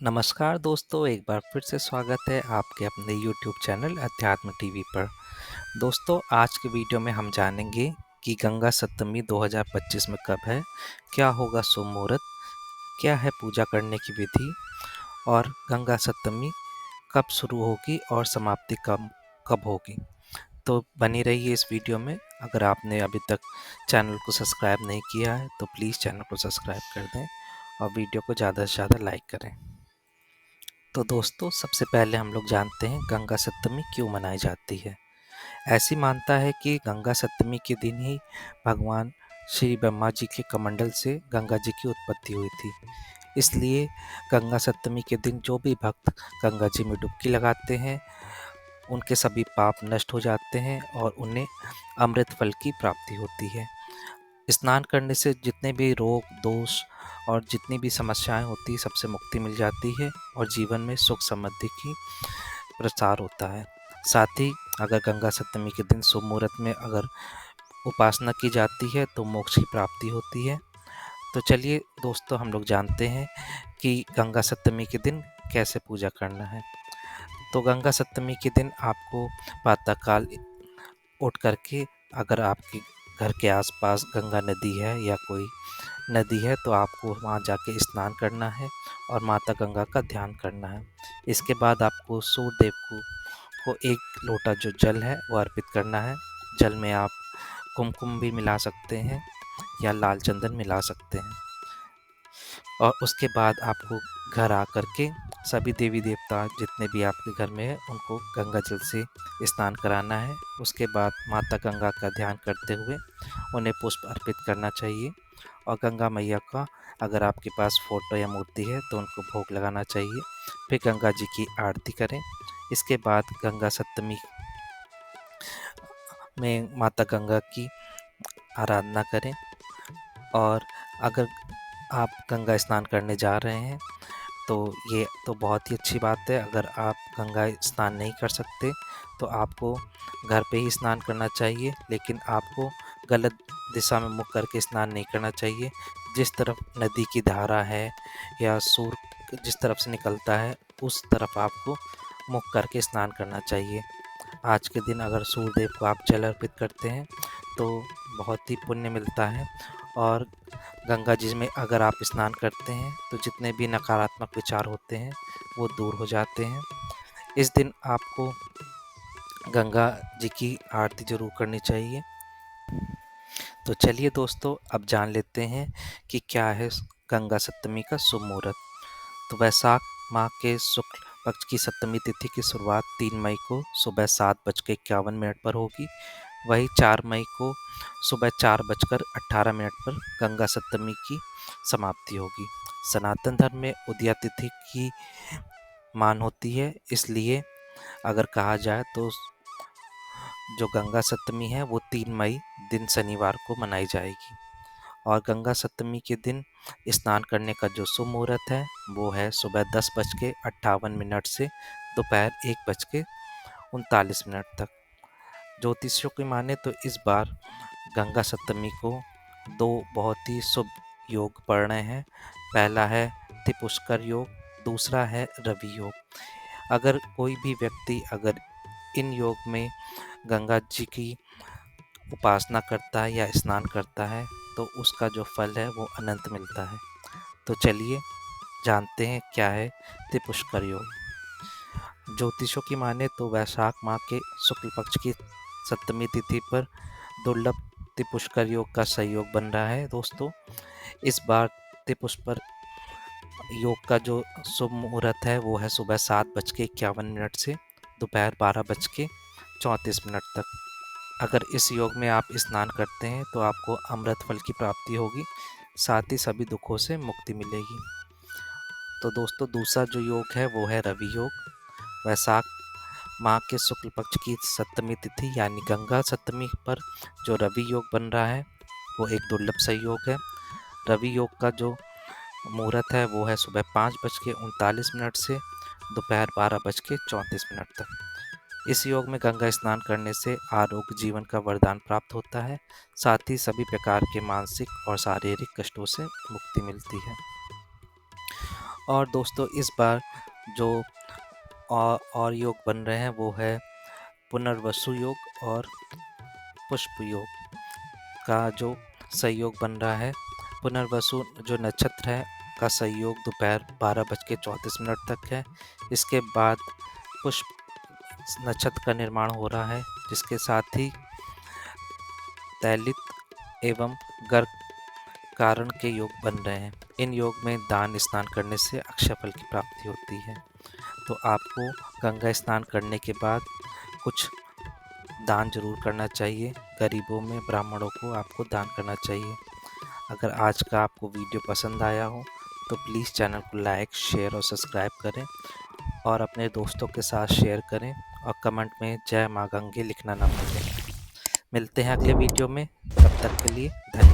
नमस्कार दोस्तों, एक बार फिर से स्वागत है आपके अपने यूट्यूब चैनल अध्यात्म टीवी पर। दोस्तों, आज के वीडियो में हम जानेंगे कि गंगा सप्तमी 2025 में कब है, क्या होगा शुभ मुहूर्त, क्या है पूजा करने की विधि और गंगा सप्तमी कब शुरू होगी और समाप्ति कब कब होगी। तो बनी रहिए इस वीडियो में। अगर आपने अभी तक चैनल को सब्सक्राइब नहीं किया है तो प्लीज़ चैनल को सब्सक्राइब कर दें और वीडियो को ज़्यादा से ज़्यादा लाइक करें। तो दोस्तों, सबसे पहले हम लोग जानते हैं गंगा सप्तमी क्यों मनाई जाती है। ऐसी मानता है कि गंगा सप्तमी के दिन ही भगवान श्री ब्रह्मा जी के कमंडल से गंगा जी की उत्पत्ति हुई थी। इसलिए गंगा सप्तमी के दिन जो भी भक्त गंगा जी में डुबकी लगाते हैं उनके सभी पाप नष्ट हो जाते हैं और उन्हें अमृत फल की प्राप्ति होती है। स्नान करने से जितने भी रोग दोष और जितनी भी समस्याएं होती हैं सबसे मुक्ति मिल जाती है और जीवन में सुख समृद्धि की प्रसार होता है। साथ ही अगर गंगा सप्तमी के दिन शुभ मुहूर्त में अगर उपासना की जाती है तो मोक्ष की प्राप्ति होती है। तो चलिए दोस्तों, हम लोग जानते हैं कि गंगा सप्तमी के दिन कैसे पूजा करना है। तो गंगा सप्तमी के दिन आपको प्रातःकाल उठ करके, अगर आपके घर के आसपास गंगा नदी है या कोई नदी है तो आपको वहाँ जाके स्नान करना है और माता गंगा का ध्यान करना है। इसके बाद आपको सूर्य देव को एक लोटा जो जल है वो अर्पित करना है। जल में आप कुमकुम भी मिला सकते हैं या लाल चंदन मिला सकते हैं। और उसके बाद आपको घर आकर के सभी देवी देवता जितने भी आपके घर में है उनको गंगा जल से स्नान कराना है। उसके बाद माता गंगा का ध्यान करते हुए उन्हें पुष्प अर्पित करना चाहिए और गंगा मैया का अगर आपके पास फ़ोटो या मूर्ति है तो उनको भोग लगाना चाहिए। फिर गंगा जी की आरती करें। इसके बाद गंगा सप्तमी में माता गंगा की आराधना करें। और अगर आप गंगा स्नान करने जा रहे हैं तो ये तो बहुत ही अच्छी बात है। अगर आप गंगा स्नान नहीं कर सकते तो आपको घर पे ही स्नान करना चाहिए, लेकिन आपको गलत दिशा में मुख करके स्नान नहीं करना चाहिए। जिस तरफ नदी की धारा है या सूर्य जिस तरफ से निकलता है उस तरफ आपको मुख करके स्नान करना चाहिए। आज के दिन अगर सूर्य देव को आप जल अर्पित करते हैं तो बहुत ही पुण्य मिलता है। और गंगा जी में अगर आप स्नान करते हैं तो जितने भी नकारात्मक विचार होते हैं वो दूर हो जाते हैं। इस दिन आपको गंगा जी की आरती जरूर करनी चाहिए। तो चलिए दोस्तों, अब जान लेते हैं कि क्या है गंगा सप्तमी का शुभ मुहूर्त। तो वैशाख माह के शुक्ल पक्ष की सप्तमी तिथि की शुरुआत 3 मई को सुबह 7:51 पर होगी। वही 4 मई को सुबह 4:18 पर गंगा सप्तमी की समाप्ति होगी। सनातन धर्म में उदया तिथि की मान होती है, इसलिए अगर कहा जाए तो जो गंगा सप्तमी है वो 3 मई दिन शनिवार को मनाई जाएगी। और गंगा सप्तमी के दिन स्नान करने का जो शुभ मुहूर्त है वो है सुबह 10:58 से दोपहर 1:39 तक। ज्योतिषियों की माने तो इस बार गंगा सप्तमी को 2 बहुत ही शुभ योग पड़ रहे हैं। पहला है त्रिपुष्कर योग, दूसरा है रवि योग। अगर कोई भी व्यक्ति अगर इन योग में गंगा जी की उपासना करता है या स्नान करता है तो उसका जो फल है वो अनंत मिलता है। तो चलिए जानते हैं क्या है त्रिपुष्कर योग। ज्योतिषों की माने तो वैशाख माह के शुक्ल पक्ष की सप्तमी तिथि पर दुर्लभ त्रिपुष्कर योग का संयोग बन रहा है। दोस्तों, इस बार त्रिपुष्कर योग का जो शुभ मुहूर्त है वो है सुबह 7:51 से दोपहर 12:34 तक। अगर इस योग में आप स्नान करते हैं तो आपको अमृत फल की प्राप्ति होगी, साथ ही सभी दुखों से मुक्ति मिलेगी। तो दोस्तों, दूसरा जो योग है वो है रवि योग। वैशाख माह के शुक्ल पक्ष की सप्तमी तिथि यानी गंगा सप्तमी पर जो रवि योग बन रहा है वो एक दुर्लभ संयोग है। रवि योग का जो मुहूर्त है वो है सुबह 5:39 से दोपहर 12:34 तक। इस योग में गंगा स्नान करने से आरोग्य जीवन का वरदान प्राप्त होता है, साथ ही सभी प्रकार के मानसिक और शारीरिक कष्टों से मुक्ति मिलती है। और दोस्तों इस बार जो और योग बन रहे हैं वो है पुनर्वसु योग और पुष्प योग का जो संयोग बन रहा है। पुनर्वसु जो नक्षत्र है का संयोग दोपहर 12:34 तक है। इसके बाद पुष्प नक्षत्र का निर्माण हो रहा है, जिसके साथ ही तैलित एवं गर्क कारण के योग बन रहे हैं। इन योग में दान स्नान करने से अक्षय फल की प्राप्ति होती है। तो आपको गंगा स्नान करने के बाद कुछ दान जरूर करना चाहिए। गरीबों में, ब्राह्मणों को आपको दान करना चाहिए। अगर आज का आपको वीडियो पसंद आया हो तो प्लीज़ चैनल को लाइक, शेयर और सब्सक्राइब करें और अपने दोस्तों के साथ शेयर करें और कमेंट में जय माँ गंगे लिखना ना भूलें। मिलते हैं अगले वीडियो में, तब तक के लिए धन्यवाद।